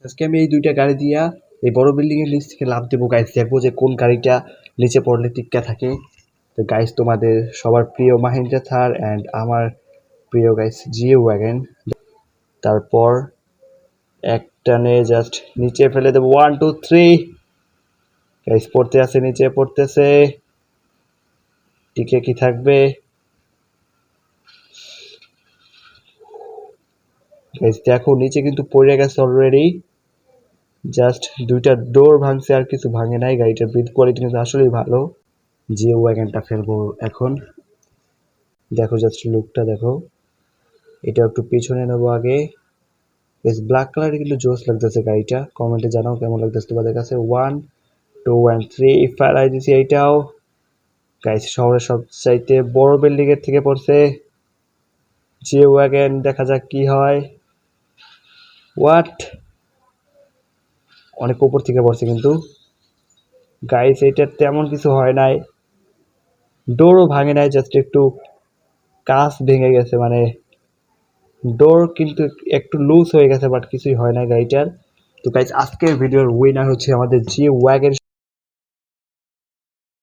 আজকে আমি এই দুইটা গাড়ি দিয়া এই বড় বিল্ডিং এর নিচ থেকে লাফ দেবো গাইস, দেখবো যে কোন গাড়িটা নিচে পড়লে টিক্কা থাকে। তো গাইস তোমাদের সবার প্রিয় মাহিন্দ্রা থার অ্যান্ড আমার প্রিয় গাইস জিও ওয়াগন, তারপর একটানে জাস্ট নিচে ফেলে দেবো। 1 2 3 গাইস পড়তে আছে, নিচে পড়তেছে, টিকে কি থাকবে গাইস? দেখো নিচে কিন্তু পড়ে গেছে অলরেডি, জাস্ট দুইটা ডোর ভাঙছে আর কিছু ভাঙে নাই। গাড়িটার বিল্ড কোয়ালিটি কিন্তু আসলেই ভালো। জিও ওয়াগনটা ফেলবো এখন। দেখো জাস্ট লুকটা দেখো, এটা একটু পিছনে নেবো আগে। বেশ ব্ল্যাক কালারে কিন্তু জোস লাগতেছে গাড়িটা। কমেন্টে জানাও কেমন লাগতেছে তোমাদের কাছে। 1 2 3 ফেলাই দিছি এইটাও। গাইস শহরের সবচাইতে বড় বিল্ডিং এর থেকে পড়ছে জিও ওয়াগন, দেখা যাক কি হয়। হোয়াট, অনেক উপর থেকে পড়ছে কিন্তু গাইস, এটা তেমন কিছু হয় নাই, ডোরও ভাঙে নাই, জাস্ট একটু কাঁচ ভেঙে গেছে, মানে ডোর কিন্তু একটু লুজ হয়ে গেছে, বাট কিছুই হয় না গাড়িটার। তো গাইস আজকের ভিডিওর উইনার হচ্ছে আমাদের জিও ওয়াগন